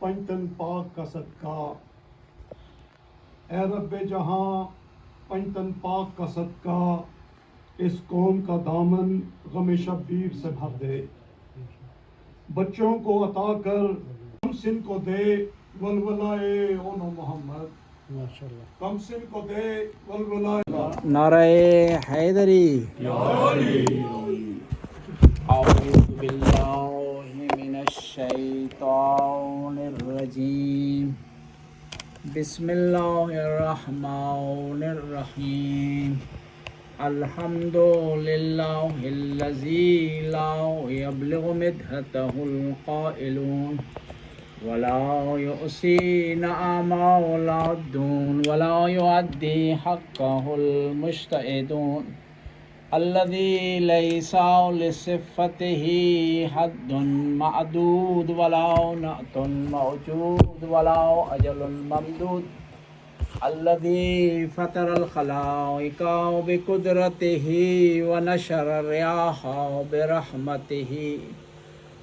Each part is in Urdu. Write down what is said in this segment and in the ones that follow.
پنجتن پاک کا صدقہ، اے رب جہاں پنجتن پاک کا صدقہ اس قوم کا دامن غم شبیر سے بھر دے، بچوں کو عطا کر کم سن کو دے ولولائے اون محمد، کم سن کو دے ولولائے نعرہ حیدری. اعوذ باللہ من الشیطان الرجیم. بسم اللہ الرحمن الرحیم. الحمد للہ الذی لا یبلغ مدحتہ القائلون ولا یؤسی نعما ولا الدون ولا یؤدی حقہ المجتہدون الذی لیس لصفتہ حد معدود ولا نعت موجود ولا اجل ممدود الذي فطر الخلائق بقدرته ونشر الرياح برحمته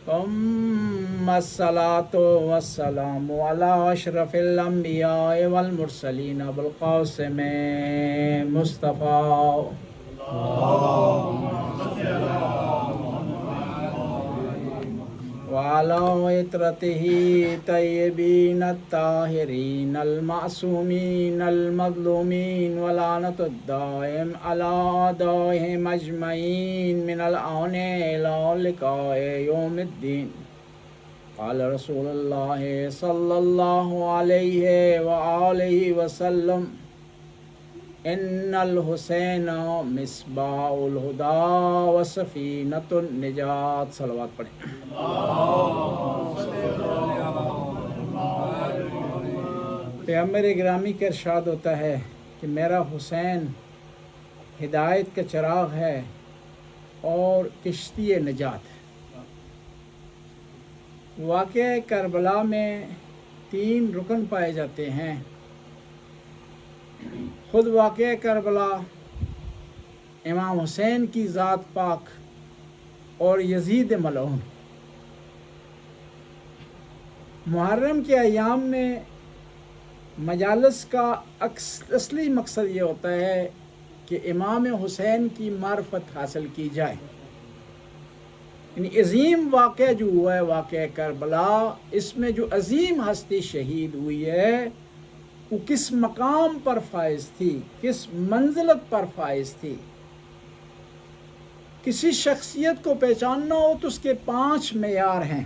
ثم الصلاة والسلام على أشرف الأنبياء والمرسلين أبو القاسم مصطفى وعلى عطرته طيبين الطاهرين المعصومين المظلومين ولعنة الدائم على أعدائهم أجمعين من الآن إلى لقاء يوم الدين. قال رسول الله صلى الله عليه وآله وسلم ان الحسین مصباح الہدی و سفینۃ النجات. صلوات پڑھیں. پیغمبر گرامی کا ارشاد ہوتا ہے کہ میرا حسین ہدایت کا چراغ ہے اور کشتی نجات ہے. واقعہ کربلا میں 3 رکن پائے جاتے ہیں. خود واقعہ کربلا، امام حسین کی ذات پاک اور یزید ملعون. محرم کے ایام میں مجالس کا اصلی مقصد یہ ہوتا ہے کہ امام حسین کی معرفت حاصل کی جائے. یعنی عظیم واقعہ جو ہوا ہے واقعہ کربلا، اس میں جو عظیم ہستی شہید ہوئی ہے وہ کس مقام پر فائز تھی، کس منزلت پر فائز تھی. کسی شخصیت کو پہچاننا ہو تو اس کے 5 معیار ہیں.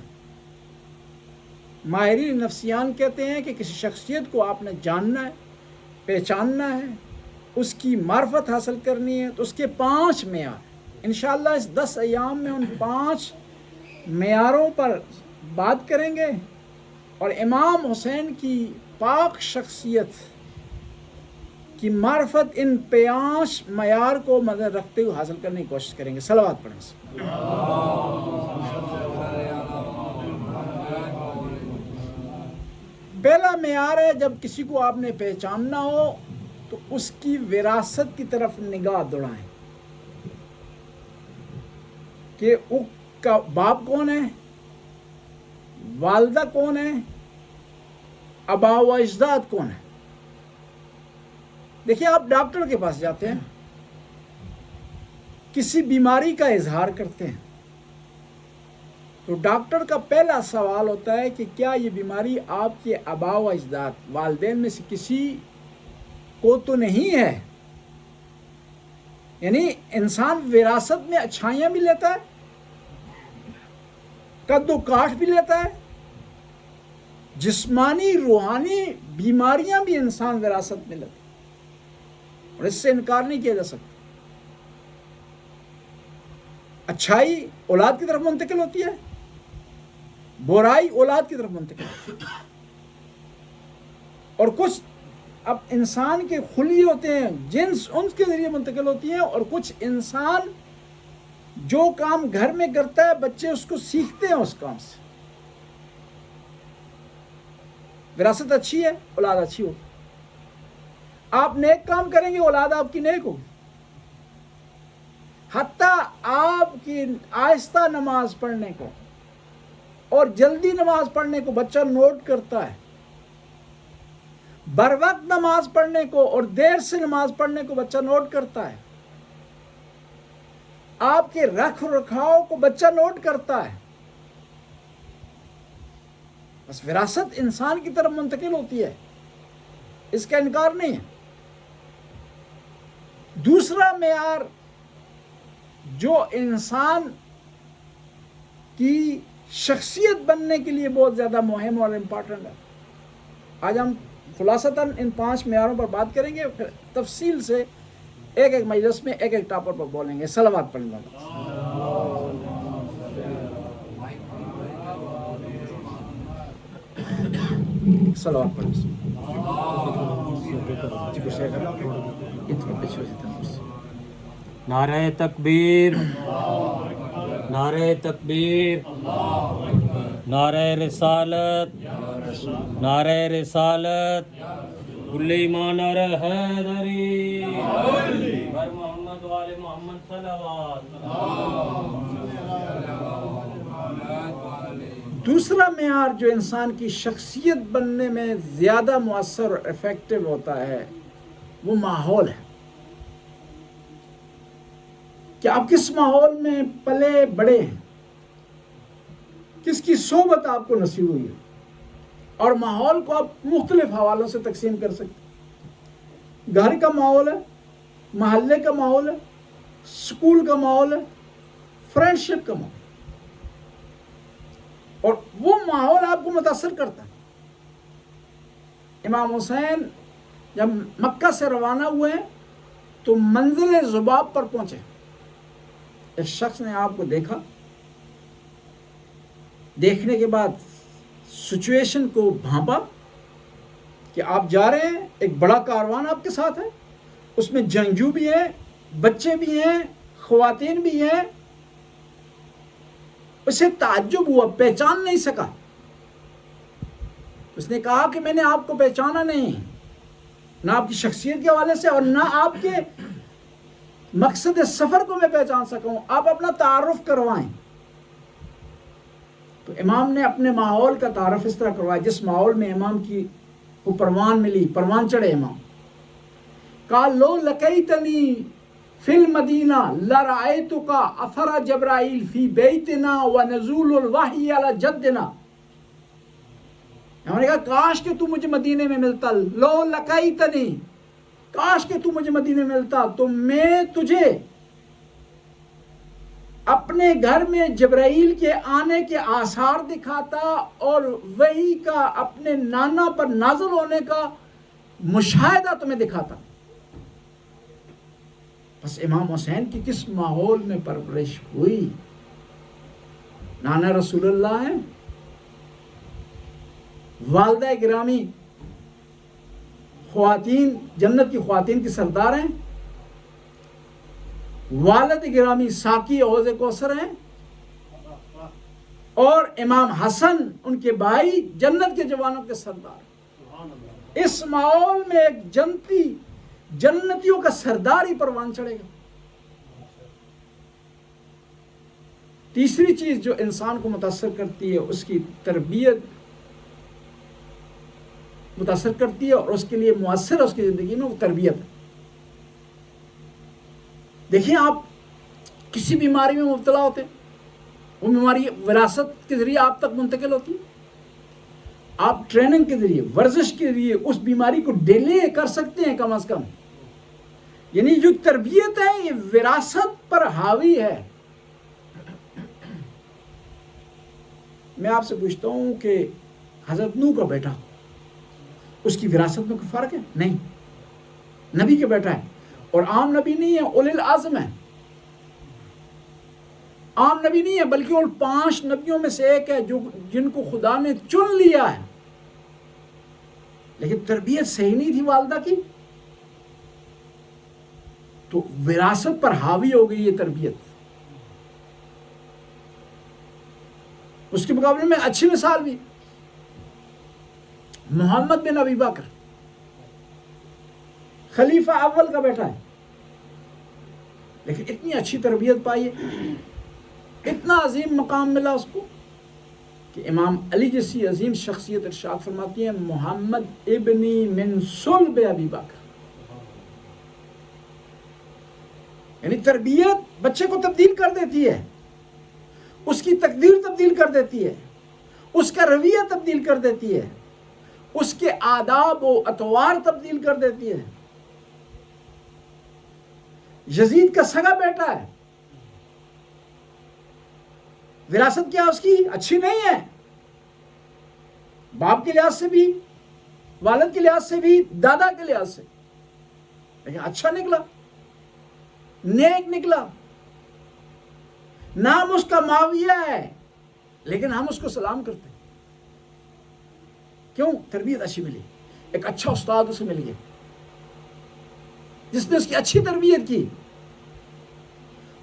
ماہرین نفسیان کہتے ہیں کہ کسی شخصیت کو آپ نے جاننا ہے، پہچاننا ہے، اس کی معرفت حاصل کرنی ہے تو اس کے 5 معیار. انشاءاللہ اس 10 ایام میں ان 5 معیاروں پر بات کریں گے اور امام حسین کی پاک شخصیت کی معرفت ان 5 معیار کو مد رکھتے ہوئے حاصل کرنے کی کوشش کریں گے. صلوات پڑھیں. پہلا معیار ہے جب کسی کو آپ نے پہچاننا ہو تو اس کی وراثت کی طرف نگاہ دوڑائیں کہ اس کا باپ کون ہے، والدہ کون ہے، آبا و اجداد کون ہے. دیکھیے آپ ڈاکٹر کے پاس جاتے ہیں، کسی بیماری کا اظہار کرتے ہیں تو ڈاکٹر کا پہلا سوال ہوتا ہے کہ کیا یہ بیماری آپ کے آبا و اجداد والدین میں سے کسی کو تو نہیں ہے. یعنی انسان وراثت میں اچھائیاں بھی لیتا ہے، قد و کاٹ بھی لیتا ہے، جسمانی روحانی بیماریاں بھی انسان وراثت میں لیتا ہے اور اس سے انکار نہیں کیا جا سکتا. اچھائی اولاد کی طرف منتقل ہوتی ہے، برائی اولاد کی طرف منتقل ہوتی ہے. اور کچھ اب انسان کے خلی ہوتے ہیں، جنس ان کے ذریعے منتقل ہوتی ہیں، اور کچھ انسان جو کام گھر میں کرتا ہے بچے اس کو سیکھتے ہیں اس کام سے. وراثت اچھی ہے، اولاد اچھی ہوگی. آپ نیک کام کریں گے اولاد آپ کی نیک ہوگی. حتیٰ آپ کی آہستہ نماز پڑھنے کو اور جلدی نماز پڑھنے کو بچہ نوٹ کرتا ہے، بر وقت نماز پڑھنے کو اور دیر سے نماز پڑھنے کو بچہ نوٹ کرتا ہے، آپ کے رکھ رکھاؤ کو بچہ نوٹ کرتا ہے. بس وراثت انسان کی طرف منتقل ہوتی ہے، اس کا انکار نہیں ہے. دوسرا معیار جو انسان کی شخصیت بننے کے لیے بہت زیادہ مہم اور امپورٹنٹ ہے، آج ہم خلاصتاً ان 5 معیاروں پر بات کریں گے، پھر تفصیل سے ایک ایک مجلس میں ایک ایک ٹاپک پر بولیں گے. صلوات پڑھیں گے. صلوات پڑھیں. نعرہ تکبیر، نعرہ تکبیر، نعرہ رسالت، نعرہ رسالت، کل ایمان اور حیدری، بر محمد و آل محمد صلوات. دوسرا معیار جو انسان کی شخصیت بننے میں زیادہ مؤثر اور افیکٹو ہوتا ہے وہ ماحول ہے، کہ آپ کس ماحول میں پلے بڑے ہیں، کس کی صحبت آپ کو نصیب ہوئی ہے. اور ماحول کو آپ مختلف حوالوں سے تقسیم کر سکتے ہیں. گھر کا ماحول ہے، محلے کا ماحول ہے، اسکول کا ماحول ہے، فرینڈ شپ کا ماحول، اور وہ ماحول آپ کو متاثر کرتا ہے. امام حسین جب مکہ سے روانہ ہوئے تو منزل ذباب پر پہنچے. ایک شخص نے آپ کو دیکھا، دیکھنے کے بعد سچویشن کو بھانپا کہ آپ جا رہے ہیں، ایک بڑا کاروان آپ کے ساتھ ہے، اس میں جنگجو بھی ہیں، بچے بھی ہیں، خواتین بھی ہیں. اسے تعجب ہوا، پہچان نہیں سکا. اس نے کہا کہ میں نے آپ کو پہچانا نہیں، نہ آپ کی شخصیت کے حوالے سے اور نہ آپ کے مقصد سفر کو میں پہچان سکوں. آپ اپنا تعارف کروائیں. تو امام نے اپنے ماحول کا تعارف اس طرح کروایا جس ماحول میں امام کی کو پروان ملی، پروان چڑھے. امام کہا لو لقیتنی فی المدینہ لرأیتک اثر جبرائیل فی بیتنا ونزول الوحی علی جدنا. ہم نے کہا کاش کہ تو مجھے مدینے میں ملتا، لو لقیتنی، کاش کہ تو مجھے مدینے میں ملتا تو میں تجھے اپنے گھر میں جبرائیل کے آنے کے آثار دکھاتا اور وحی کا اپنے نانا پر نازل ہونے کا مشاہدہ تمہیں دکھاتا. بس امام حسین کی کس ماحول میں پرورش ہوئی. نانا رسول اللہ ہیں، والدہ گرامی خواتین جنت کی خواتین کی سردار ہیں، والد گرامی ساقی حوض کوثر ہیں، اور امام حسن ان کے بھائی جنت کے جوانوں کے سردار. اس ماحول میں ایک جنتیوں کا سردار ہی پروان چڑھے گا. تیسری چیز جو انسان کو متاثر کرتی ہے اس کی تربیت متاثر کرتی ہے اور اس کے لیے مؤثر ہے اس کی زندگی میں، وہ تربیت ہے. دیکھیں آپ کسی بیماری میں مبتلا ہوتے، وہ بیماری وراثت کے ذریعے آپ تک منتقل ہوتی. آپ ٹریننگ کے ذریعے، ورزش کے ذریعے اس بیماری کو ڈیلے کر سکتے ہیں کم از کم. یعنی جو تربیت ہے یہ وراثت پر حاوی ہے. میں آپ سے پوچھتا ہوں کہ حضرت نوح کا بیٹا، اس کی وراثت میں کوئی فرق ہے؟ نہیں. نبی کا بیٹا ہے اور عام نبی نہیں ہے، اولی العزم ہے. عام نبی نہیں ہے بلکہ ان 5 نبیوں میں سے ایک ہے جن کو خدا نے چن لیا ہے. لیکن تربیت صحیح نہیں تھی والدہ کی، تو وراثت پر حاوی ہو گئی یہ تربیت. اس کے مقابلے میں اچھی مثال بھی محمد بن ابی بکر، خلیفہ اول کا بیٹا ہے، لیکن اتنی اچھی تربیت پائی ہے، اتنا عظیم مقام ملا اس کو کہ کہ امام علی جیسی عظیم شخصیت ارشاد فرماتی ہے محمد ابنی من صلب ابی بکر، یعنی تربیت بچے کو تبدیل کر دیتی ہے، اس کی تقدیر تبدیل کر دیتی ہے، اس کا رویہ تبدیل کر دیتی ہے، اس کے آداب و اطوار تبدیل کر دیتی ہے۔ یزید کا سگا بیٹا ہے، وراثت کیا اس کی اچھی نہیں ہے، باپ کے لحاظ سے بھی، والد کے لحاظ سے بھی، دادا کے لحاظ سے، لیکن اچھا نکلا، نیک نکلا۔ نام اس کا معاویہ ہے لیکن ہم اس کو سلام کرتے ہیں، کیوں؟ تربیت اچھی ملی، ایک اچھا استاد اسے مل گیا جس نے اس کی اچھی تربیت کی،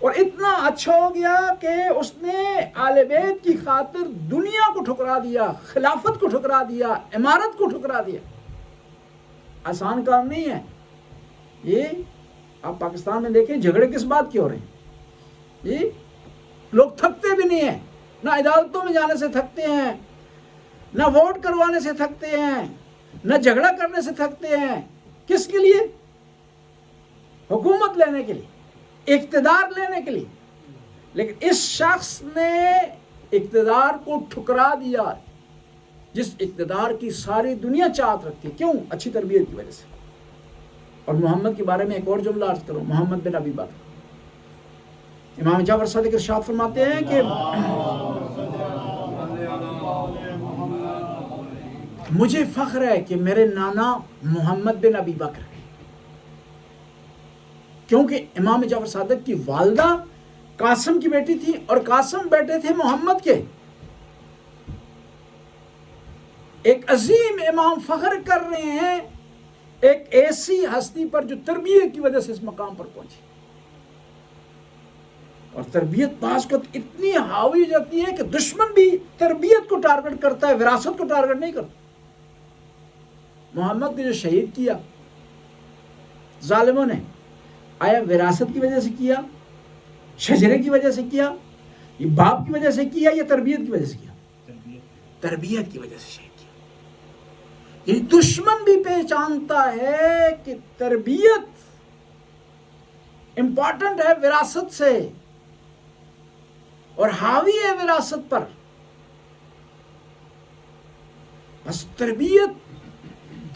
اور اتنا اچھا ہو گیا کہ اس نے آل بیت کی خاطر دنیا کو ٹھکرا دیا، خلافت کو ٹھکرا دیا، امارت کو ٹھکرا دیا۔ آسان کام نہیں ہے یہ۔ آپ پاکستان میں دیکھیں جھگڑے کس بات کے ہو رہے ہیں، یہ لوگ تھکتے بھی نہیں ہیں، نہ عدالتوں میں جانے سے تھکتے ہیں، نہ ووٹ کروانے سے تھکتے ہیں، نہ جھگڑا کرنے سے تھکتے ہیں۔ کس کے لیے؟ حکومت لینے کے لیے، اقتدار لینے کے لیے۔ لیکن اس شخص نے اقتدار کو ٹھکرا دیا جس اقتدار کی ساری دنیا چاہت رکھتی ہے، کیوں؟ اچھی تربیت کی وجہ سے۔ اور محمد کے بارے میں ایک اور جملہ عرض کروں، محمد بن ابی بکر، امام جعفر صادق ارشاد فرماتے ہیں کہ مجھے فخر ہے کہ میرے نانا محمد بن ابی بکر ہیں، کیونکہ امام جعفر صادق کی والدہ قاسم کی بیٹی تھی اور قاسم بیٹے تھے محمد کے۔ ایک عظیم امام فخر کر رہے ہیں ایک ایسی ہستی پر جو تربیت کی وجہ سے اس مقام پر پہنچی، اور تربیت بعض کو اتنی حاوی ہو جاتی ہے کہ دشمن بھی تربیت کو ٹارگٹ کرتا ہے، وراثت کو ٹارگٹ نہیں کرتا۔ محمد کو جو شہید کیا ظالموں نے، آیا وراثت کی وجہ سے کیا، شجرے کی وجہ سے کیا، یہ باپ کی وجہ سے کیا، یا تربیت کی وجہ سے کیا؟ تربیت کی وجہ سے شہید کیا۔ یعنی دشمن بھی پہچانتا ہے کہ تربیت امپورٹنٹ ہے وراثت سے، اور حاوی ہے وراثت پر۔ بس تربیت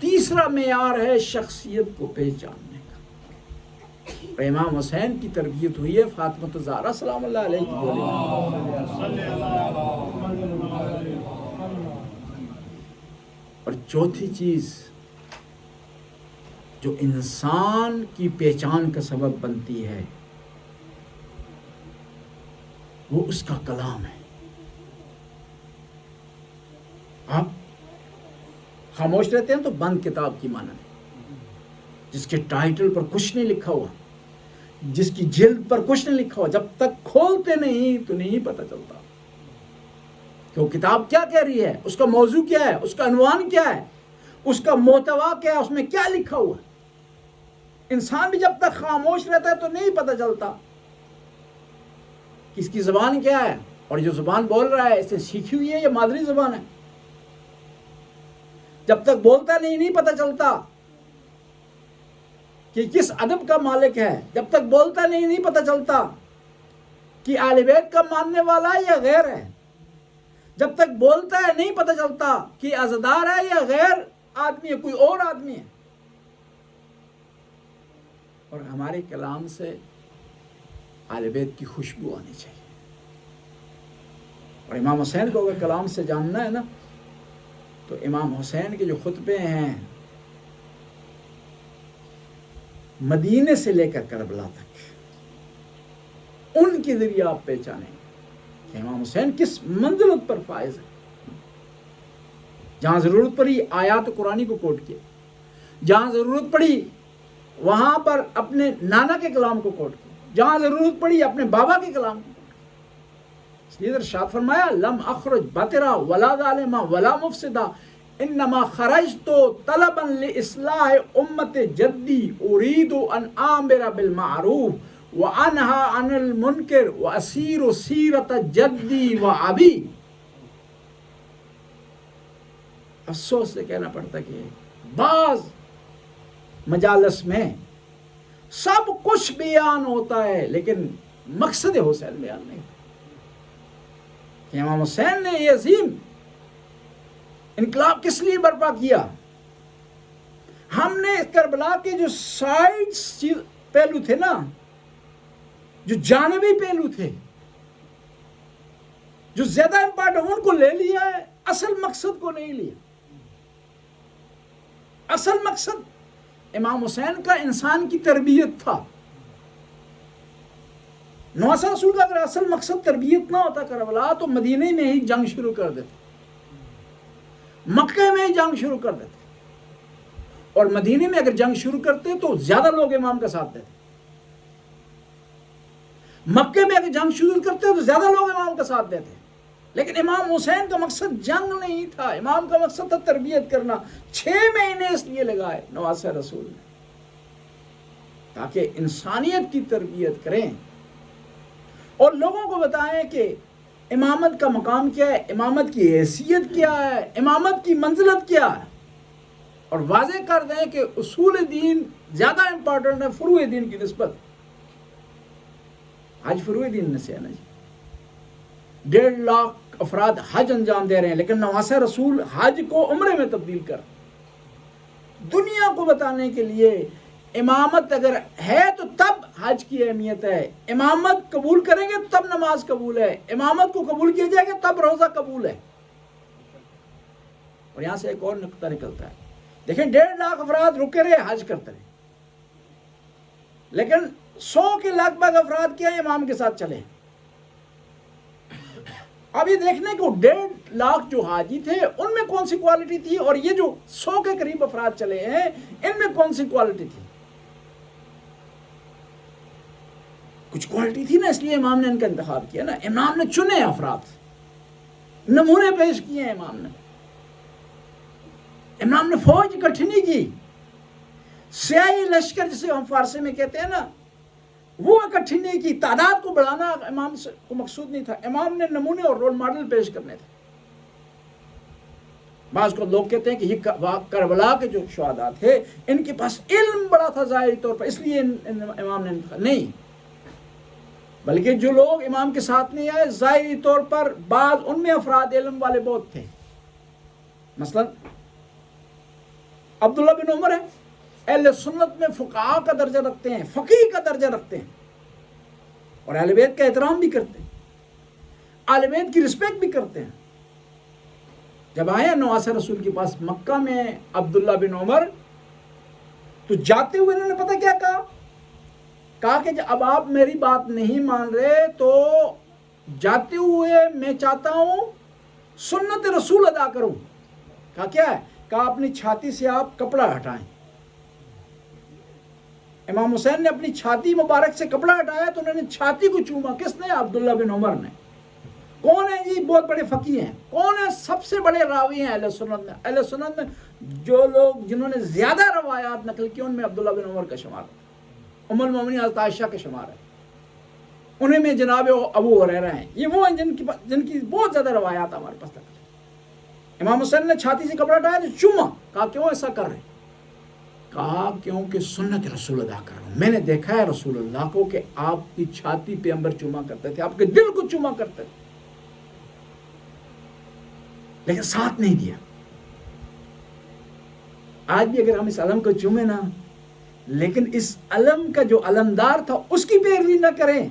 تیسرا معیار ہے شخصیت کو پہچاننے کا۔ اور امام حسین کی تربیت ہوئی ہے فاطمہ الزہرا سلام اللہ علیہ کی گودی میں۔ اور چوتھی چیز جو انسان کی پہچان کا سبب بنتی ہے وہ اس کا کلام ہے۔ آپ خاموش رہتے ہیں تو بند کتاب کی مانند ہے، جس کے ٹائٹل پر کچھ نہیں لکھا ہوا، جس کی جلد پر کچھ نہیں لکھا ہوا، جب تک کھولتے نہیں تو نہیں پتہ چلتا کہ وہ کتاب کیا کہہ رہی ہے، اس کا موضوع کیا ہے، اس کا عنوان کیا ہے، اس کا محتوا کیا ہے، اس میں کیا لکھا ہوا ہے۔ انسان بھی جب تک خاموش رہتا ہے تو نہیں پتہ چلتا کہ اس کی زبان کیا ہے، اور جو زبان بول رہا ہے اس نے سیکھی ہوئی ہے یا مادری زبان ہے۔ جب تک بولتا نہیں پتہ چلتا کہ کس ادب کا مالک ہے، جب تک بولتا نہیں پتہ چلتا کہ اہل بیت کا ماننے والا ہے یا غیر ہے، جب تک بولتا ہے نہیں پتہ چلتا کہ عزادار ہے یا غیر آدمی ہے، کوئی اور آدمی ہے۔ اور ہمارے کلام سے اہل بیت کی خوشبو آنی چاہیے۔ اور امام حسین کو اگر کلام سے جاننا ہے نا تو امام حسین کے جو خطبے ہیں مدینے سے لے کر کربلا تک، ان کے ذریعے آپ پہچانیں کہ امام حسین کس منزلت پر فائز ہے۔ جہاں ضرورت پڑی آیات قرآنی کو کوٹ کیا، جہاں ضرورت پڑی وہاں پر اپنے نانا کے کلام کو کوٹ کیا، جہاں ضرورت پڑی اپنے بابا کے کلام کو کوٹ کیا۔ اس لیے ارشاد فرمایا لم اخرج بطرا ولا ظالما ولا مفسدا انما خرجت طلبا لاصلاح امت جدی اريد ان امر بالمعروف وانهى عن المنکر واسیر سیرت جدی وابی۔ افسوس سے کہنا پڑتا کہ بعض مجالس میں سب کچھ بیان ہوتا ہے لیکن مقصد حسین بیان نہیں ہوتا. کہ امام حسین نے یہ عظیم انقلاب کس لیے برپا کیا. ہم نے کربلا کے جو سائڈس پہلو تھے نا، جو جانبی پہلو تھے، جو زیادہ امپارٹنٹ، ان کو لے لیا ہے، اصل مقصد کو نہیں لیا. اصل مقصد امام حسین کا انسان کی تربیت تھا. نواسہ رسول کا اگر اصل مقصد تربیت نہ ہوتا کربلا تو مدینے میں ہی جنگ شروع کر دیتے، مکہ میں ہی جنگ شروع کر دیتے، اور مدینے میں اگر جنگ شروع کرتے تو زیادہ لوگ امام کا ساتھ دیتے. مکہ میں اگر جنگ شروع کرتے تو زیادہ لوگ امام کا ساتھ دیتے. لیکن امام حسین کا مقصد جنگ نہیں تھا، امام کا مقصد تھا تربیت کرنا. 6 مہینے اس لیے لگائے نواسہ رسول نے تاکہ انسانیت کی تربیت کریں اور لوگوں کو بتائیں کہ امامت کا مقام کیا ہے، امامت کی حیثیت کیا ہے، امامت کی منزلت کیا ہے، اور واضح کر دیں کہ اصول دین زیادہ امپورٹنٹ ہے فروع دین کی نسبت. آج فروع دین سے ہے نا جی، 1.5 لاکھ افراد حج انجام دے رہے ہیں، لیکن نواسہ رسول حج کو عمرے میں تبدیل کر دنیا کو بتانے کے لیے امامت اگر ہے تو تب حج کی اہمیت ہے، امامت قبول کریں گے تو تب نماز قبول ہے، امامت کو قبول کیا جائے گا تب روزہ قبول ہے. اور یہاں سے ایک اور نقطہ نکلتا ہے. دیکھیں 1.5 لاکھ افراد رکے رہے حج کرتے رہے، لیکن 100 کے لگ بھگ افراد کیا امام کے ساتھ چلے. اب یہ دیکھنے کو 1.5 لاکھ جو حاجی تھے ان میں کون سی کوالٹی تھی، اور یہ جو 100 کے قریب افراد چلے ہیں ان میں کون سی کوالٹی تھی. کچھ کوالٹی تھی نا، اس لیے امام نے ان کا انتخاب کیا نا. امام نے چنے افراد، نمونے پیش کیے ہیں امام نے فوج اکٹھی نہیں کی. سیاہی لشکر جسے ہم فارسی میں کہتے ہیں نا، وہ اکٹھی نہیں کی. تعداد کو بڑھانا امام کو مقصود نہیں تھا، امام نے نمونے اور رول ماڈل پیش کرنے تھے. بعض کو لوگ کہتے ہیں کہ یہ کربلا کے جو شہداء تھے ان کے پاس علم بڑا تھا ظاہری طور پر، اس لیے امام نے نہیں، بلکہ جو لوگ امام کے ساتھ نہیں آئے ظاہری طور پر بعض ان میں افراد علم والے بہت تھے. مثلا عبداللہ بن عمر ہے، اہل سنت میں فقہاء کا درجہ رکھتے ہیں، فقیہ کا درجہ رکھتے ہیں، اور اہل بیت کا احترام بھی کرتے ہیں، اہل بیت کی رسپیکٹ بھی کرتے ہیں. جب آئے نواسہ رسول کے پاس مکہ میں عبداللہ بن عمر، تو جاتے ہوئے انہوں نے پتہ کیا کہا کہ اب آپ میری بات نہیں مان رہے تو جاتے ہوئے میں چاہتا ہوں سنت رسول ادا کروں. کہا کیا ہے؟ کہا اپنی چھاتی سے آپ کپڑا ہٹائیں. امام حسین نے اپنی چھاتی مبارک سے کپڑا ہٹایا تو انہوں نے چھاتی کو چوما. کس نے؟ عبداللہ بن عمر نے. کون ہے جی؟ بہت بڑے فقیہ ہیں. کون ہے؟ سب سے بڑے راوی ہیں اہل سنت میں. اہل سنت میں جو لوگ جنہوں نے زیادہ روایات نقل کی ان میں عبداللہ بن عمر کا شمار ہے، ام المومنین حضرت عائشہ کا شمار ہے، انہیں میں جناب ابو ہریرہ ہیں. یہ وہ ہیں جن کی بہت زیادہ روایات ہمارے پاس تک. امام حسین نے چھاتی سے کپڑا ہٹایا تو چوما. کہا کیوں ایسا کر رہے؟ کہا کیونکہ سنت رسول ادا کر رہا ہوں. میں نے دیکھا ہے رسول اللہ کو کہ آپ کی چھاتی پہ انبر چوما کرتے تھے، آپ کے دل کو چوما کرتے تھے، لیکن ساتھ نہیں دیا. آج بھی اگر ہم اس علم کو چومیں نا، لیکن اس علم کا جو علمدار تھا اس کی پیروی نہ کریں.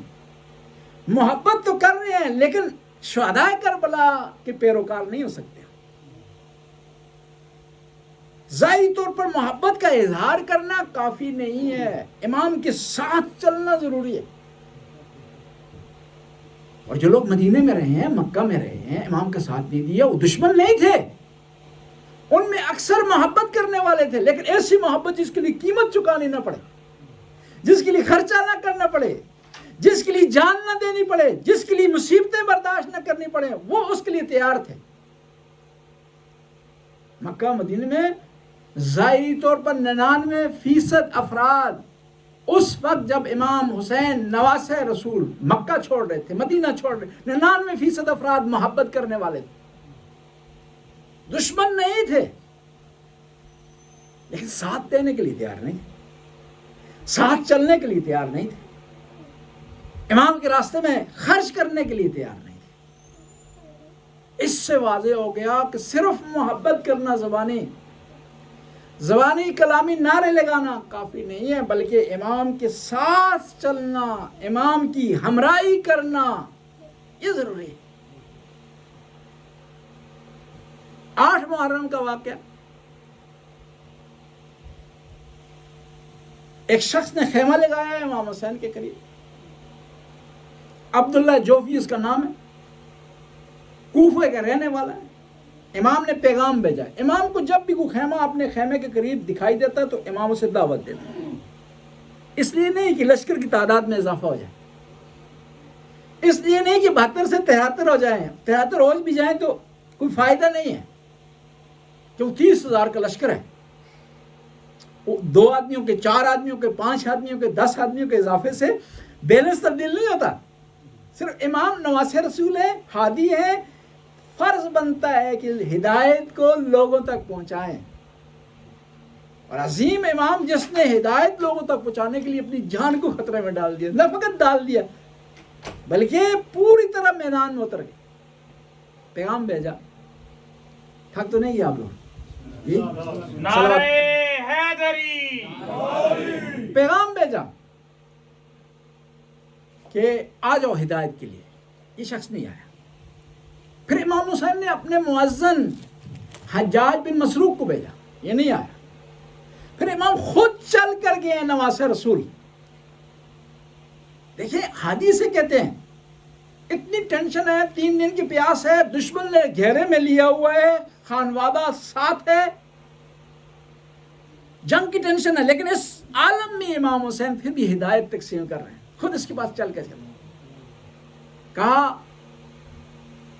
محبت تو کر رہے ہیں لیکن شہداء کربلا کے پیروکار نہیں ہو سکتے. ظاہری طور پر محبت کا اظہار کرنا کافی نہیں ہے، امام کے ساتھ چلنا ضروری ہے. اور جو لوگ مدینے میں رہے ہیں، مکہ میں رہے ہیں، امام کا ساتھ نہیں دیا، وہ دشمن نہیں تھے، ان میں اکثر محبت کرنے والے تھے، لیکن ایسی محبت جس کے لیے قیمت چکانی نہ پڑے، جس کے لیے خرچہ نہ کرنا پڑے، جس کے لیے جان نہ دینی پڑے، جس کے لیے مصیبتیں برداشت نہ کرنی پڑے، وہ اس کے لیے تیار تھے. مکہ مدینے میں ظاہری طور پر 99% افراد اس وقت جب امام حسین نواسہ رسول مکہ چھوڑ رہے تھے، مدینہ چھوڑ رہے، 99% افراد محبت کرنے والے تھے. دشمن نہیں تھے لیکن ساتھ دینے کے لیے تیار نہیں تھے، ساتھ چلنے کے لیے تیار نہیں تھے، امام کے راستے میں خرچ کرنے کے لیے تیار نہیں تھے۔ اس سے واضح ہو گیا کہ صرف محبت کرنا، زبانی کلامی نعرے لگانا کافی نہیں ہے، بلکہ امام کے ساتھ چلنا، امام کی ہمراہی کرنا یہ ضروری ہے۔ 8 محرم کا واقعہ، ایک شخص نے خیمہ لگایا ہے امام حسین کے قریب، عبداللہ جوفی اس کا نام ہے، کوفہ کا رہنے والا ہے۔ امام نے پیغام بھیجا، امام کو جب بھی کوئی خیمہ اپنے خیمے کے قریب دکھائی دیتا ہے تو امام اسے دعوت دیتا ہے، اس لیے نہیں کہ لشکر کی تعداد میں اضافہ ہو جائے، اس لیے نہیں کہ 72 سے 73 ہو جائیں، 73 ہو بھی جائیں تو کوئی فائدہ نہیں ہے، کیوں 30,000 کا لشکر ہے، 2 آدمیوں کے، 4 آدمیوں کے، 5 آدمیوں کے، 10 آدمیوں کے اضافے سے بیلنس تبدیل نہیں ہوتا۔ صرف امام نواس رسول ہے، ہادی ہے، فرض بنتا ہے کہ ہدایت کو لوگوں تک پہنچائیں، اور عظیم امام جس نے ہدایت لوگوں تک پہنچانے کے لیے اپنی جان کو خطرے میں ڈال دیا، نہ فقط ڈال دیا بلکہ پوری طرح میدان میں اتر گئے، پیغام بھیجا۔ تھک تو نہیں گیا آپ لوگ جی؟ نعرہ حیدری، پیغام بھیجا کہ آ جاؤ ہدایت کے لیے، یہ شخص نہیں آیا۔ پھر امام حسین نے اپنے مؤذن حجاج بن مسروق کو بھیجا، یہ نہیں آیا۔ پھر امام خود چل کر گئے نواس رسول۔ دیکھیں حدیث سے کہتے ہیں اتنی ٹینشن ہے، 3 دن کی پیاس ہے، دشمن نے گھیرے میں لیا ہوا ہے، خانوادہ ساتھ ہے، جنگ کی ٹینشن ہے، لیکن اس عالم میں امام حسین پھر بھی ہدایت تقسیم کر رہے ہیں، خود اس کے پاس چل کر کہا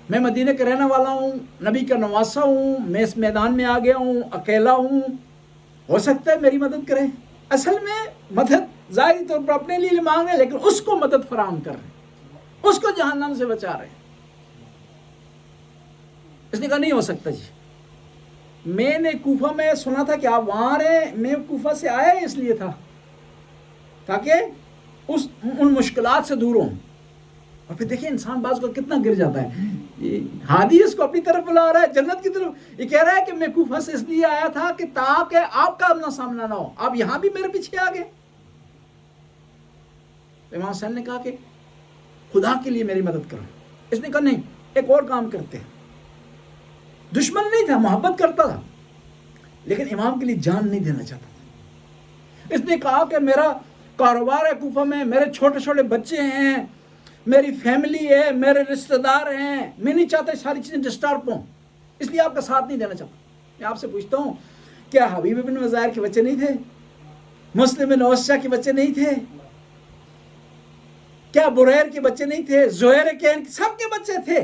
میں مدینہ کا رہنے والا ہوں، نبی کا نواسا ہوں، میں اس میدان میں آ گیا ہوں، اکیلا ہوں، ہو سکتا ہے میری مدد کریں۔ اصل میں مدد ظاہری طور پر اپنے لیے مانگ رہے ہیں، لیکن اس کو مدد فراہم کر رہے ہیں، اس کو جہنم سے بچا رہے ہیں۔ اس نے کہا نہیں ہو سکتا جی، میں نے کوفہ میں سنا تھا کہ آپ وہاں رہے، میں کوفہ سے آیا اس لیے تھا تاکہ ان مشکلات سے دور ہوں۔ اور پھر دیکھیں انسان بعض کو کتنا گر جاتا ہے، ہادی اس کو اپنی طرف بلا رہا ہے، جنت کی طرف، یہ کہہ رہا ہے کہ میں کوفہ سے اس لیے آیا تھا کہ تاکہ آپ کا اپنا سامنا نہ ہو، آپ یہاں بھی میرے پیچھے آ گئے۔ امام حسین نے کہا کہ خدا کے لیے میری مدد کرو۔ اس نے کہا نہیں، ایک اور کام کرتے ہیں۔ دشمن نہیں تھا، محبت کرتا تھا، لیکن امام کے لیے جان نہیں دینا چاہتا تھا۔ اس نے کہا کہ میرا کاروبار ہے کوفہ میں، میرے چھوٹے چھوٹے بچے ہیں، میری فیملی ہے، میرے رشتہ دار ہیں، میں نہیں چاہتا ساری چیزیں ڈسٹرب ہوں، اس لیے آپ کا ساتھ نہیں دینا چاہتا۔ میں آپ سے پوچھتا ہوں، کیا حبیب بن مظاہر کے بچے نہیں تھے؟ مسلم بن اوسجہ کے بچے نہیں تھے؟ کیا بریر کے بچے نہیں تھے؟ زہیر کین، سب کے بچے تھے،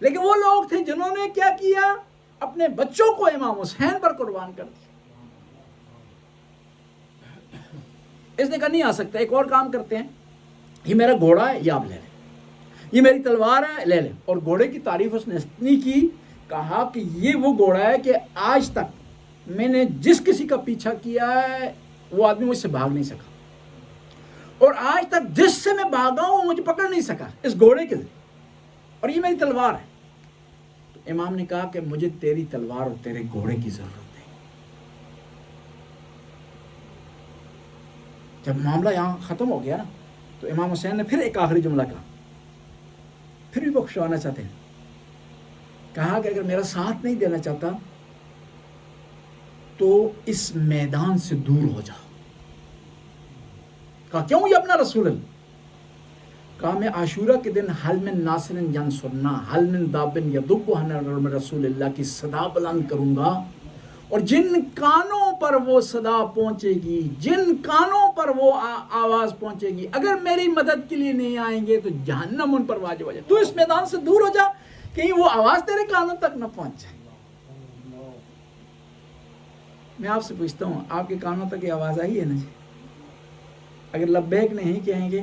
لیکن وہ لوگ تھے جنہوں نے کیا کیا؟ اپنے بچوں کو امام حسین پر قربان کر دیا۔ اس نے کہا نہیں آ سکتا، ایک اور کام کرتے ہیں، یہ میرا گھوڑا ہے، یہ آپ لے لیں، یہ میری تلوار ہے، لے لیں۔ اور گھوڑے کی تعریف اس نے اتنی کی، کہا کہ یہ وہ گھوڑا ہے کہ آج تک میں نے جس کسی کا پیچھا کیا ہے وہ آدمی مجھ سے بھاگ نہیں سکا، اور آج تک جس سے میں بھاگا ہوں مجھے پکڑ نہیں سکا اس گھوڑے کے ذریعے، اور یہ میری تلوار ہے۔ تو امام نے کہا کہ مجھے تیری تلوار اور تیرے گھوڑے کی ضرورت ہے۔ جب معاملہ یہاں ختم ہو گیا نا تو امام حسین نے پھر ایک آخری جملہ کہا، پھر بھی بخشوانا چاہتے ہیں، کہا کہ اگر میرا ساتھ نہیں دینا چاہتا تو اس میدان سے دور ہو جا۔ کہا کیوں؟ یہ اپنا رسول ہے۔ کہا میں عاشورہ کے دن حل من ناصر ینصرنا حل من دابن یدب عن رسول اللہ کی صدا بلند کروں گا، اور جن کانوں پر وہ صدا پہنچے گی، جن کانوں پر وہ آواز پہنچے گی، اگر میری مدد کے لیے نہیں آئیں گے تو جہنم ان پر واجب ہو جائے۔ تو اس میدان سے دور ہو جا، کہیں وہ آواز تیرے کانوں تک نہ پہنچ جائے۔ میں آپ سے پوچھتا ہوں، آپ کے کانوں تک یہ آواز آئی ہے نا جی؟ اگر لبیک نہیں کہیں گے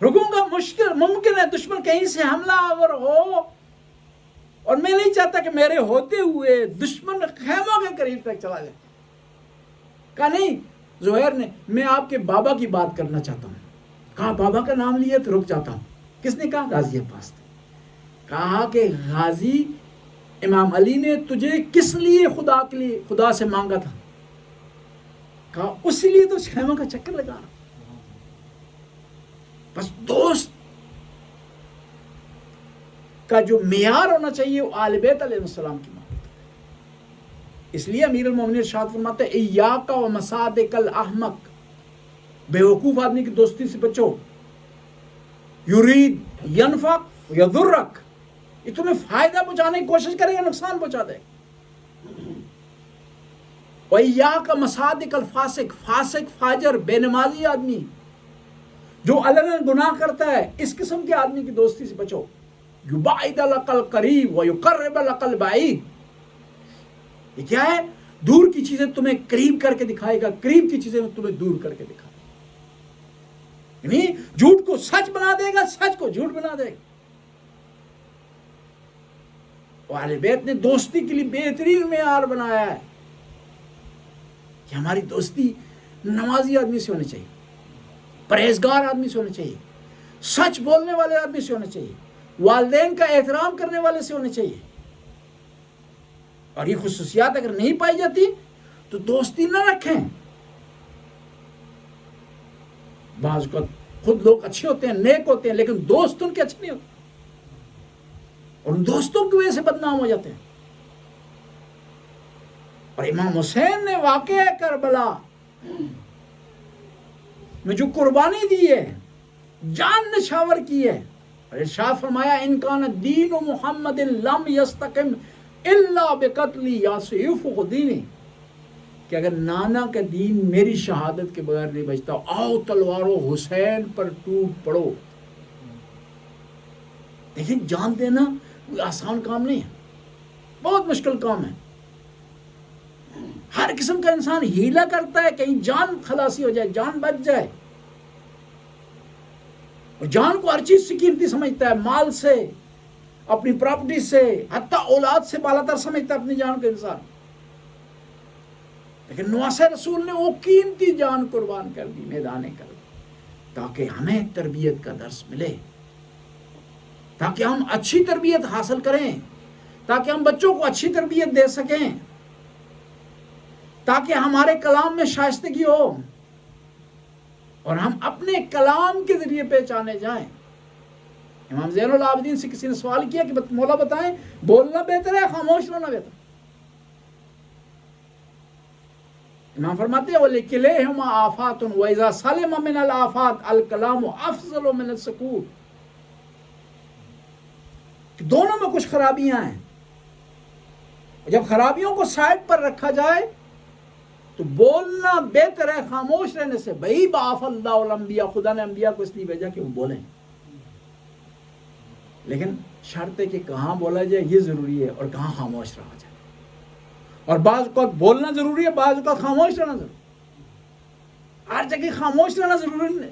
رکوں گا ممکن ہے دشمن کہیں سے حملہ آور ہو، اور میں نہیں چاہتا کہ میرے ہوتے ہوئے دشمن خیموں کے قریب تک چلا جائے. کہا نہیں زہیر نے، میں آپ کے بابا کی بات کرنا چاہتا ہوں. کہا بابا کا نام لیا تو رک جاتا ہوں. کس نے کہا؟ غازی عباس نے. کہا کہ غازی امام علی نے تجھے کس لیے خدا کے لیے خدا سے مانگا تھا؟ کہا اسی لیے تو خیموں کا چکر لگا رہا. بس دوست کا جو معیار ہونا چاہیے وہ آل بیت علیہ السلام کی محبت. اس لیے امیر المومنین ارشاد فرماتے ہیں ایاک و مصادق الاحمق، بے وقوف آدمی کی دوستی سے بچو. یرید ینفق یضرک، یہ تمہیں فائدہ پہنچانے کی کوشش کرے گا، نقصان پہنچا دے. وَإِيَّاكَ مَصَادِقَ الْفَاسِقِ، فاسق فاجر بے نمازی آدمی جو علناً گناہ کرتا ہے، اس قسم کے آدمی کی دوستی سے بچو. یُبَعِدَ لَكَ الْقَرِیبَ وَيُقَرِّبَ لَكَ الْبَعِیدَ، یہ کیا ہے؟ دور کی چیزیں تمہیں قریب کر کے دکھائے گا، قریب کی چیزیں تمہیں دور کر کے دکھائے گا. یعنی جھوٹ کو سچ بنا دے گا، سچ کو جھوٹ بنا دے گا. اہل بیت نے دوستی کے لیے بہترین معیار بنایا ہے کہ ہماری دوستی نمازی آدمی سے ہونی چاہیے، پرہیزگار آدمی سے ہونی چاہیے، سچ بولنے والے آدمی سے ہونا چاہیے، والدین کا احترام کرنے والے سے ہونے چاہیے. اور یہ خصوصیات اگر نہیں پائی جاتی تو دوستی نہ رکھیں. بعض کو خود لوگ اچھے ہوتے ہیں، نیک ہوتے ہیں، لیکن دوست ان کے اچھے نہیں ہوتے، اور ان دوستوں کی وجہ سے بدنام ہو جاتے ہیں. اور امام حسین نے واقعہ کربلا میں جو قربانی دی ہے، جان نچھاور کی ہے، اور ارشاد فرمایا ان کان دین محمد لم یستقم الا بقتل یا سیف دینی، کہ اگر نانا کا دین میری شہادت کے بغیر نہیں بچتا، آؤ تلوارو حسین پر ٹوٹ پڑو. لیکن جان دینا کوئی آسان کام نہیں ہے، بہت مشکل کام ہے. ہر قسم کا انسان ہیلا کرتا ہے کہیں جان خلاصی ہو جائے، جان بچ جائے. اور جان کو ہر چیز سے قیمتی سمجھتا ہے، مال سے، اپنی پراپرٹی سے، حتیٰ اولاد سے بالاتر سمجھتا ہے اپنی جان کو انسان. لیکن نواسہ رسول نے وہ قیمتی جان قربان کر دی میدان کربلا، تاکہ ہمیں تربیت کا درس ملے، تاکہ ہم اچھی تربیت حاصل کریں، تاکہ ہم بچوں کو اچھی تربیت دے سکیں، تاکہ ہمارے کلام میں شائستگی ہو اور ہم اپنے کلام کے ذریعے پہچانے جائیں. امام زین العابدین سے کسی نے سوال کیا کہ مولا بتائیں بولنا بہتر ہے خاموش رہنا بہتر؟ امام فرماتے ہیں وَلِكِلَيْهِمَا آفَاتٌ وَإِذَا سَلِمَ مِنَ الْآفَاتِ الْكَلَامُ أَفْضَلُ مِنَ السُّكُوتِ، کہ دونوں میں کچھ خرابیاں ہیں، جب خرابیوں کو سائڈ پر رکھا جائے تو بولنا بہتر ہے خاموش رہنے سے. بھئی بعث اللہ الانبیاء، خدا نے انبیاء کو اس لیے بھیجا کہ وہ بولیں، لیکن شرط ہے کہ کہاں بولا جائے یہ ضروری ہے، اور کہاں خاموش رہا جائے. اور بعض اوقات بولنا ضروری ہے، بعض اوقات خاموش رہنا ضروری ہے. ہر جگہ خاموش رہنا ضروری نہیں،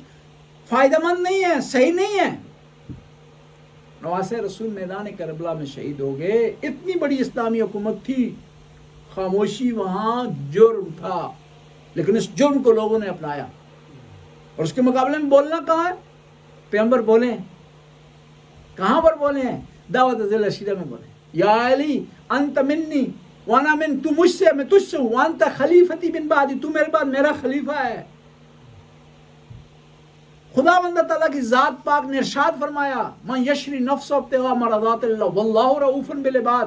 فائدہ مند نہیں ہے، صحیح نہیں ہے. نواسہ رسول میدان کربلا میں شہید ہو گئے. اتنی بڑی اسلامی حکومت تھی، خاموشی وہاں جرم تھا، لیکن اس جرم کو لوگوں نے اپنایا. اور اس کے مقابلے میں بولنا کہاں ہے؟ پیغمبر بولیں، کہاں پر بولیں؟ دعوت ذی العشیرہ میں بولیں. یا علی انت منی وانا من، تو مجھ سے میں تجھ سے ہوں. وانت خلیفتی من بعدی، تو میرے بعد میرا خلیفہ ہے. خدا بندہ تعالیٰ کی ذات پاک نے ارشاد فرمایا من یشری نفسہ ابتغاء مرضات اللہ واللہ رؤوف بالعباد.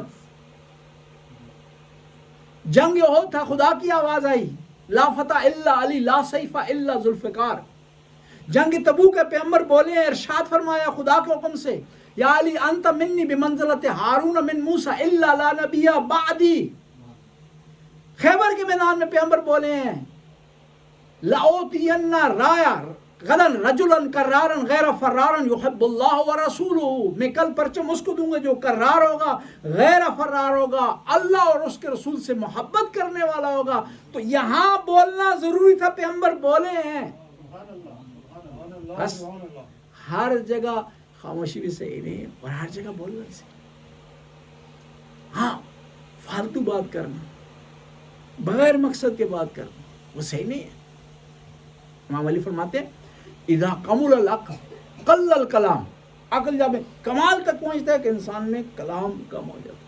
جنگ احد تھا، خدا کی آواز آئی لا فتح الا علی لا سیف الا ذوالفقار. جنگ تبوک پیغمبر بولے ہیں، ارشاد فرمایا خدا کے حکم سے یا علی انت منی بمنزلت ہارون من موسیٰ الا لا نبی بعدی. خیبر کے میدان میں پیغمبر بولے ہیں لأوتین رایا غدا رجلا کرارا غیر فرارا یحب اللہ ورسولہ، میں کل پرچم اس کو دوں گا جو کرار ہوگا، غیر فرار ہوگا، اللہ اور اس کے رسول سے محبت کرنے والا ہوگا. تو یہاں بولنا ضروری تھا، پیغمبر بولے ہیں. بس ہر جگہ خاموشی بھی صحیح نہیں ہے اور ہر جگہ بولنا بھی صحیح. ہاں فالتو بات کرنا, بغیر مقصد کے بات کرنا, وہ صحیح نہیں ہے. امام علی فرماتے ہیں اذا کمل العقل قل الکلام, عقل جب کمال تک پہنچتا ہے کہ انسان میں کلام کم ہو جاتا ہے.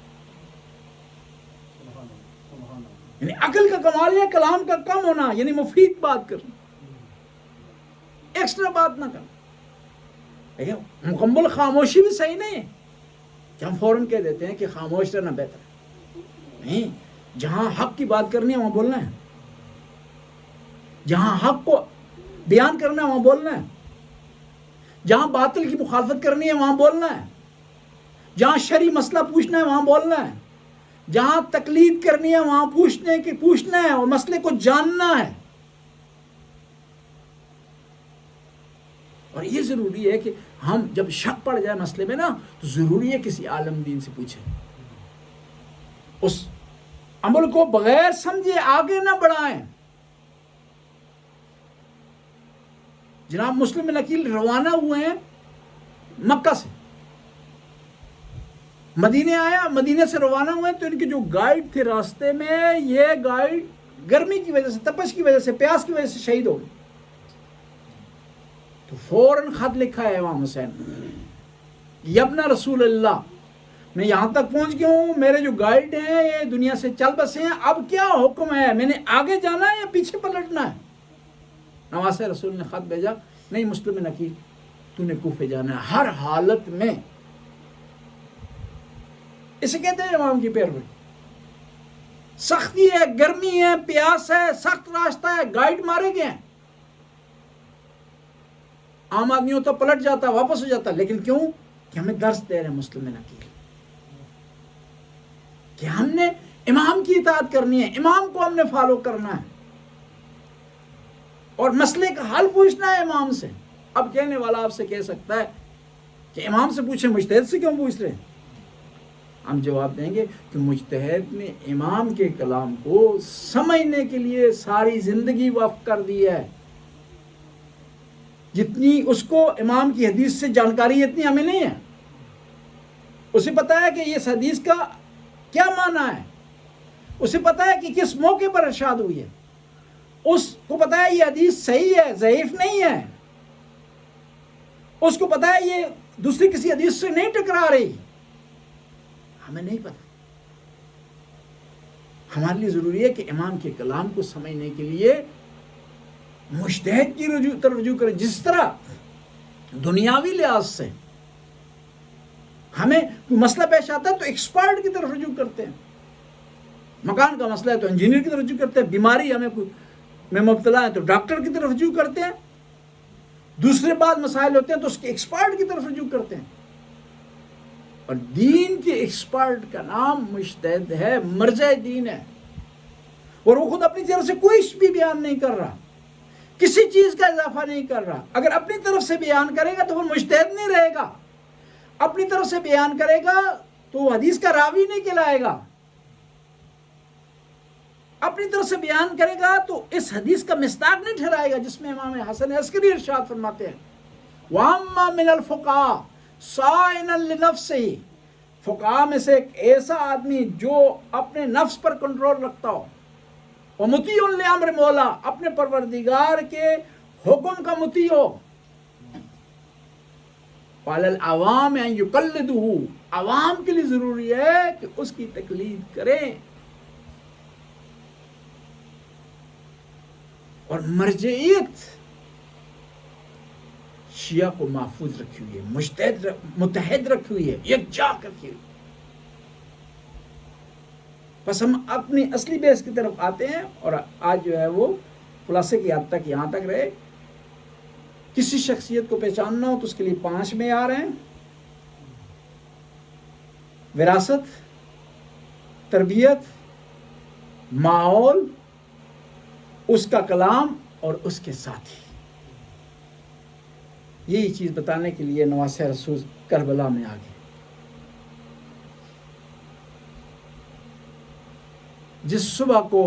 یعنی عقل کا کمال ہے کلام کا کم ہونا, یعنی مفید بات کرنا, ایکسٹرا بات نہ کرنا. لیکن مکمل خاموشی بھی صحیح نہیں ہے کہ ہم فوراً کہہ دیتے ہیں کہ خاموش رہنا بہتر ہے. نہیں, جہاں حق کی بات کرنی ہے وہاں بولنا ہے, جہاں حق کو بیان کرنا ہے وہاں بولنا ہے, جہاں باطل کی مخالفت کرنی ہے وہاں بولنا ہے, جہاں شرعی مسئلہ پوچھنا ہے وہاں بولنا ہے, جہاں تقلید کرنی ہے وہاں پوچھنا ہے اور مسئلے کو جاننا ہے. اور یہ ضروری ہے کہ ہم جب شک پڑ جائے مسئلے میں نا تو ضروری ہے کسی عالم دین سے پوچھیں, اس عمل کو بغیر سمجھے آگے نہ بڑھائیں. جناب مسلم بن عقیل روانہ ہوئے ہیں مکہ سے, مدینے آیا, مدینے سے روانہ ہوئے تو ان کے جو گائیڈ تھے راستے میں, یہ گائیڈ گرمی کی وجہ سے, تپش کی وجہ سے, پیاس کی وجہ سے شہید ہو گئے. تو فوراً خط لکھا ہے امام حسین, یبن رسول اللہ, میں یہاں تک پہنچ گیا ہوں, میرے جو گائیڈ ہیں یہ دنیا سے چل بسے ہیں, اب کیا حکم ہے, میں نے آگے جانا ہے یا پیچھے پلٹنا ہے؟ نواسہ رسول نے خط بھیجا, نہیں مسلم بن عقیل تو نے کوفے جانا ہے ہر حالت میں. اسے کہتے ہیں امام کی پیروی. سختی ہے, گرمی ہے, پیاس ہے, سخت راستہ ہے, گائیڈ مارے گئے ہیں. عام آدمی ہوتا پلٹ جاتا, واپس ہو جاتا, لیکن کیوں؟ کہ ہمیں درس دے رہے ہیں مسلم بن عقیل کہ ہم نے امام کی اطاعت کرنی ہے, امام کو ہم نے فالو کرنا ہے اور مسئلے کا حل پوچھنا ہے امام سے. اب کہنے والا آپ سے کہہ سکتا ہے کہ امام سے پوچھیں, مجتہد سے کیوں پوچھ رہے ہیں؟ ہم جواب دیں گے کہ مجتہد نے امام کے کلام کو سمجھنے کے لیے ساری زندگی وقف کر دی ہے. جتنی اس کو امام کی حدیث سے جانکاری اتنی ہمیں نہیں ہے. اسے پتا ہے کہ یہ حدیث کا کیا معنی ہے, اسے پتا ہے کہ کس موقع پر ارشاد ہوئی ہے, اس کو پتا ہے یہ حدیث صحیح ہے, ضعیف نہیں ہے, اس کو پتا ہے یہ دوسری کسی حدیث سے نہیں ٹکرا رہی. ہمیں نہیں پتا. ہمارے لیے ضروری ہے کہ امام کے کلام کو سمجھنے کے لیے مجتہد کی طرف رجوع کریں. جس طرح دنیاوی لحاظ سے ہمیں مسئلہ پیش آتا ہے تو ایکسپرٹ کی طرف رجوع کرتے ہیں, مکان کا مسئلہ ہے تو انجینئر کی طرف رجوع کرتے ہیں, بیماری ہمیں میں مبتلا ہے تو ڈاکٹر کی طرف رجوع کرتے ہیں, دوسرے بعد مسائل ہوتے ہیں تو اس کے ایکسپرٹ کی طرف رجوع کرتے ہیں. اور دین کے ایکسپرٹ کا نام مجتہد ہے, مرجع دین ہے, اور وہ خود اپنی طرف سے کوئی بھی بیان نہیں کر رہا, کسی چیز کا اضافہ نہیں کر رہا. اگر اپنی طرف سے بیان کرے گا تو وہ مجتہد نہیں رہے گا, اپنی طرف سے بیان کرے گا تو وہ حدیث کا راوی نہیں کہلائے گا, اپنی طرف سے بیان کرے گا تو اس حدیث کا مصداق نہیں ٹھہرائے گا جس میں امام حسن عسکری ارشاد فرماتے ہیں وَأَمَّا مِنَ الْفُقَهَاءِ صَائِنًا لِنَفْسِهِ. فقہاء میں سے ایک ایسا آدمی جو اپنے نفس پر کنٹرول رکھتا ہو, وَمُطِيعٌ لِأَمْرِ مولا, اپنے پروردگار کے حکم کا مطیع ہو. وَعَلَى الْعَوَامِ أَن يُقَلِّدُهُ, عوام کے لیے ضروری ہے کہ اس کی تقلید کریں. اور مرجعیت شیعہ کو محفوظ رکھی ہوئی ہے, متحد رکھی ہوئی ہے, یکجا رکھی ہوئی. بس ہم اپنی اصلی بیس کی طرف آتے ہیں اور آج جو ہے وہ خلاصے کی حد تک یہاں تک رہے. کسی شخصیت کو پہچاننا ہو تو اس کے لیے 5 معیار ہیں: وراثت, تربیت, ماحول, اس کا کلام اور اس کے ساتھی. یہی چیز بتانے کے لیے نواسہ رسول کربلا میں آ گئے. جس صبح کو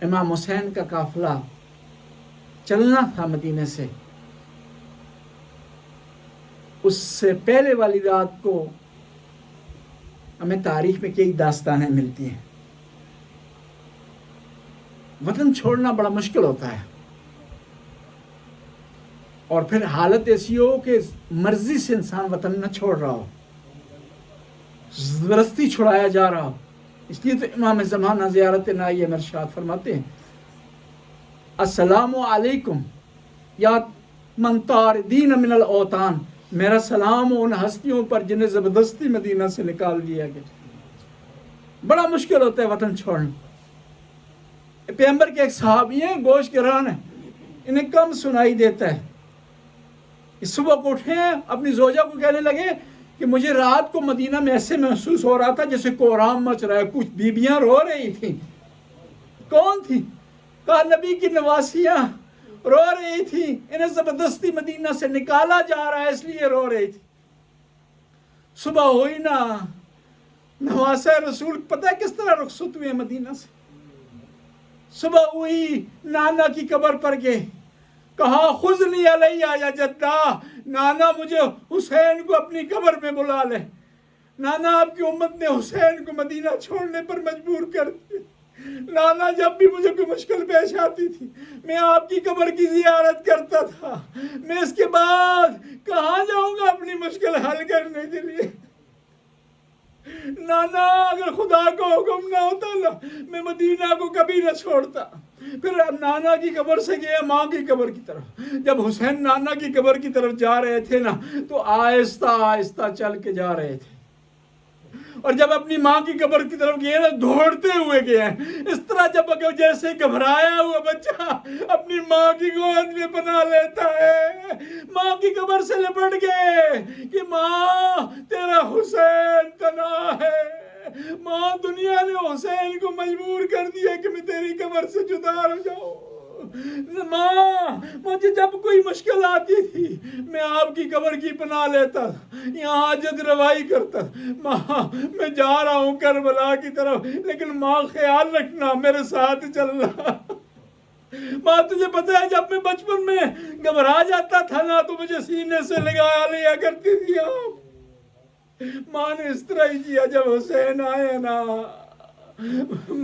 امام حسین کا قافلہ چلنا تھا مدینے سے, اس سے پہلے والی رات کو ہمیں تاریخ میں کئی داستانیں ملتی ہیں. وطن چھوڑنا بڑا مشکل ہوتا ہے، اور پھر حالت ایسی ہو کہ مرضی سے انسان وطن نہ چھوڑ رہا ہو، زبردستی چھڑایا جا رہا ہو. اس لیے تو امام زمانہ زیارت نائی ارشاد فرماتے ہیں السلام علیکم یا من طاردین من الاوطان، میرا سلام ان ہستیوں پر جنہیں زبردستی مدینہ سے نکال دیا گیا. بڑا مشکل ہوتا ہے وطن چھوڑنا. پیغمبر کے ایک صحابی ہیں گوشت گران ہیں، انہیں کم سنائی دیتا ہے. اس صبح کو اٹھے ہیں، اپنی زوجہ کو کہنے لگے کہ مجھے رات کو مدینہ میں ایسے محسوس ہو رہا تھا جیسے کوہرام مچ رہا ہے. کچھ بیبیاں رو رہی تھیں. کون تھی؟ کہا نبی کی نواسیاں رو رہی تھی، انہیں زبردستی مدینہ سے نکالا جا رہا ہے اس لیے رو رہی تھی. صبح ہوئی نا، نواسہ رسول پتہ کس طرح رخصت ہوئے مدینہ سے. صبح ہوئی، نانا کی قبر پر گئے، کہا خذنی علیہ یا جدہ، نانا مجھے حسین کو اپنی قبر میں بلا لے. نانا آپ کی امت نے حسین کو مدینہ چھوڑنے پر مجبور کر دیا. نانا جب بھی مجھے کوئی مشکل پیش آتی تھی میں آپ کی قبر کی زیارت کرتا تھا. میں اس کے بعد کہاں جاؤں گا اپنی مشکل حل کرنے کے لیے؟ نانا اگر خدا کا حکم نہ ہوتا نا میں مدینہ کو کبھی نہ چھوڑتا. پھر اب نانا کی قبر سے گیا ماں کی قبر کی طرف. جب حسین نانا کی قبر کی طرف جا رہے تھے نا تو آہستہ آہستہ چل کے جا رہے تھے، اور جب اپنی ماں کی قبر کی طرف گئے نا دوڑتے ہوئے گئے ہیں. اس طرح جب جیسے گھبرایا ہوا بچہ اپنی ماں کی گود میں پناہ لیتا ہے. ماں کی قبر سے لپٹ گئے کہ ماں تیرا حسین تنہا ہے. ماں دنیا نے حسین کو مجبور کر دیا کہ میں تیری قبر سے جدا ہو جاؤں. ماں مجھے جب کوئی مشکل آتی تھی میں آپ کی قبر کی پناہ لیتا تھا، یہاں حاجت روائی کرتا. ماں میں جا رہا ہوں کربلا کی طرف، لیکن ماں خیال رکھنا میرے ساتھ چلنا. ماں تجھے پتہ ہے جب میں بچپن میں گھبرا جاتا تھا نا تو مجھے سینے سے لگا لیا کرتی تھی آپ. ماں نے اس طرح ہی کیا جب حسین آئے نا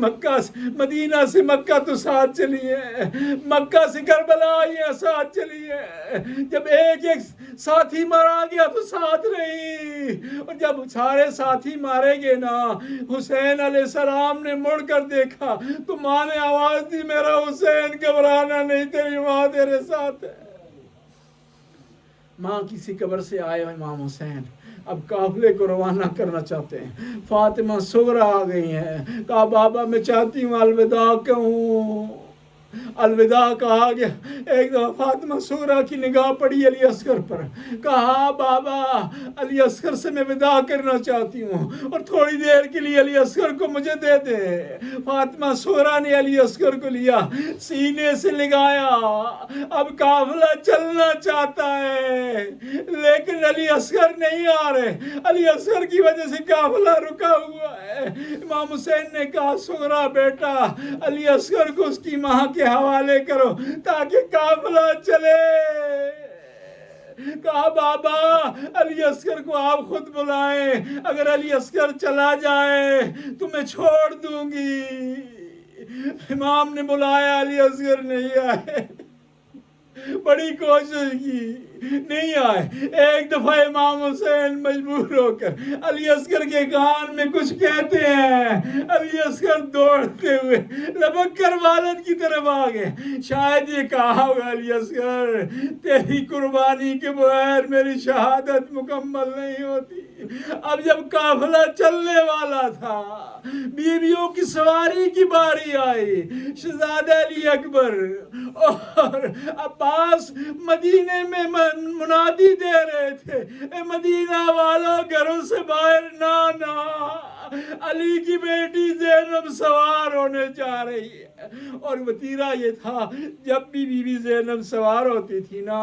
مکہ سے مدینہ سے مکہ تو ساتھ چلی ہے، مکہ سے کربلا آئی ہے ساتھ چلی ہے. جب ایک ایک ساتھی مارا گیا تو ساتھ رہی، اور جب سارے ساتھی مارے گئے نا حسین علیہ السلام نے مڑ کر دیکھا تو ماں نے آواز دی میرا حسین گھبرانا نہیں، تیری ماں تیرے ساتھ ہے. ماں کسی قبر سے آئے امام حسین اب قافلے کو روانہ کرنا چاہتے ہیں. فاطمہ صغریٰ آ گئی ہیں. کہا بابا میں چاہتی ہوں الوداع کہوں. الوداع کہا گیا. ایک دفعہ فاطمہ صغریٰ کی نگاہ پڑی علی اصغر پر. کہا بابا علی اصغر سے میں وداع کرنا چاہتی ہوں اور تھوڑی دیر کے لیے علی اصغر کو مجھے دے دے. فاطمہ صغریٰ نے علی اصغر کو لیا، سینے سے لگایا. اب قافلہ چلنا چاہتا ہے لیکن علی اصغر نہیں آ رہے. علی اصغر کی وجہ سے قافلہ رکا ہوا ہے. امام حسین نے کہا صغریٰ بیٹا علی اصغر کو اس کی ماں کے حوالے کرو تاکہ قافلہ چلے. کہا بابا علی اصغر کو آپ خود بلائیں، اگر علی اصغر چلا جائے تو میں چھوڑ دوں گی. امام نے بلایا، علی اصغر نہیں آئے. بڑی کوشش کی نہیں آئے. ایک دفعہ امام حسین مجبور ہو کر علی اصغر کے کان میں کچھ کہتے ہیں. علی اصغر دوڑتے ہوئے لبک کر والد کی طرف آ گئے. شاید یہ کہا ہوگا علی اصغر تیری قربانی کے بغیر میری شہادت مکمل نہیں ہوتی. اب جب قافلہ چلنے والا تھا بیویوں کی سواری کی باری آئی. شہزادہ علی اکبر اور عباس مدینے میں منادی دے رہے تھے اے مدینہ والوں گھروں سے باہر نہ علی کی بیٹی زینب سوار ہونے جا رہی ہے. اور وتیرہ یہ تھا جب بھی بی بی زینب سوار ہوتی تھی نا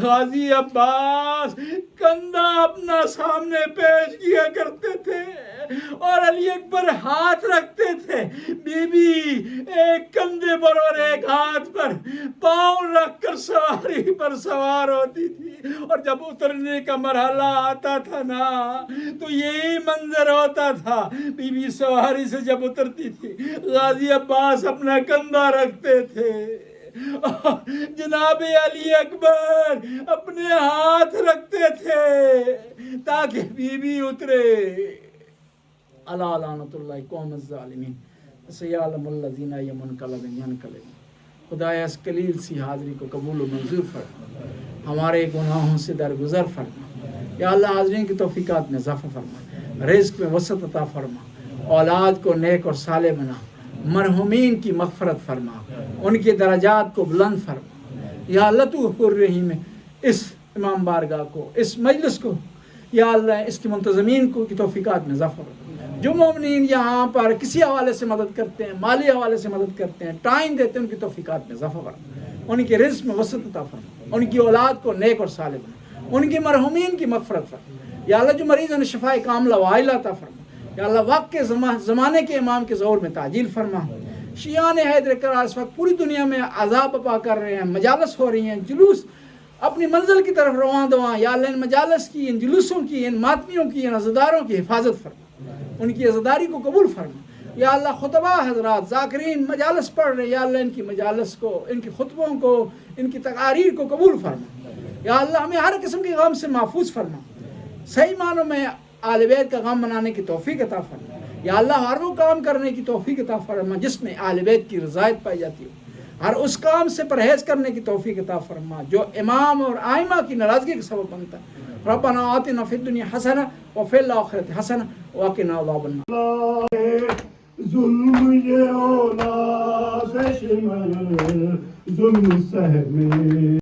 غازی عباس کندھا اپنا سامنے پیش کیا کرتے تھے اور علی اکبر ہاتھ رکھتے تھے، بی بی ایک کندھے پر اور ایک ہاتھ پر پاؤں رکھ کر سواری پر سوار ہوتی تھی، اور جب اترنے کا مرحلہ آتا تھا نا تو یہی منظر ہوتا تھا، بی بی سواری سے جب اترتی تھی غازی عباس اپنا کندھا رکھتے تھے، جناب علی اکبر اپنے ہاتھ رکھتے تھے تاکہ بی بی اترے۔ الا لعنت اللہ قوم الظالمین سیعلم الذین ینقلبون ینقلبون۔ خدایا اس قلیل سی حاضری کو قبول و منظور فرما، ہمارے گناہوں سے درگزر فرما، یا اللہ حاضرین کی توفیقات میں اضافہ فرما، رزق میں وسعت عطا فرما، اولاد کو نیک اور صالح بنا، مرحومین کی مغفرت فرما، ان کے درجات کو بلند فرما، یا اللہ تو غفور رحیم ہے۔ اس امام بارگاہ کو، اس مجلس کو، یا اللہ اس کے منتظمین کو کی توفیقات میں اضافہ فرما، جو مومنین یہاں پر کسی حوالے سے مدد کرتے ہیں، مالی حوالے سے مدد کرتے ہیں، ٹائم دیتے ہیں، ان کی توفیقات میں اضافہ فرما، ان کے رزق میں وسعت عطا فرما، ان کی اولاد کو نیک اور صالح بنا، ان کے مرحومین کی مغفرت فرما، یا اللہ جو مریضوں نے شفاء کاملہ وعائلہ عطا فرما، یا اللہ وقت کے زمانے کے امام کے ظہور میں تعجیل فرما۔ شیعان حیدر کرار اس وقت پوری دنیا میں عذاب بپا کر رہے ہیں، مجالس ہو رہی ہیں، جلوس اپنی منزل کی طرف رواں دواں، یا اللہ ان مجالس کی، ان جلوسوں کی، ان ماتمیوں کی، ان عزاداروں کی حفاظت فرما، ان کی عزاداری کو قبول فرما، یا اللہ خطبہ حضرات ذاکرین مجالس پڑھ رہے، یا اللہ ان کی مجالس کو، ان کی خطبوں کو، ان کی تقاریر کو قبول فرما، یا اللہ ہمیں ہر قسم کے غم سے محفوظ فرما، صحیح معنوں میں آل بیت کا غم منانے کی توفیق عطا فرما، یا اللہ ہر وہ کام کرنے کی توفیق عطا فرما جس میں آل بیت کی رضایت پائی جاتی ہو، ہر اس کام سے پرہیز کرنے کی توفیق عطا فرما جو امام اور آئمہ کی ناراضگی کا سبب بنتا ہے۔ ربنا آتنا فی الدنیا حسنہ وفی الآخرۃ حسنہ وقنا عذاب النار۔ ظلم یہ اولاد شمر ظلم سہ میں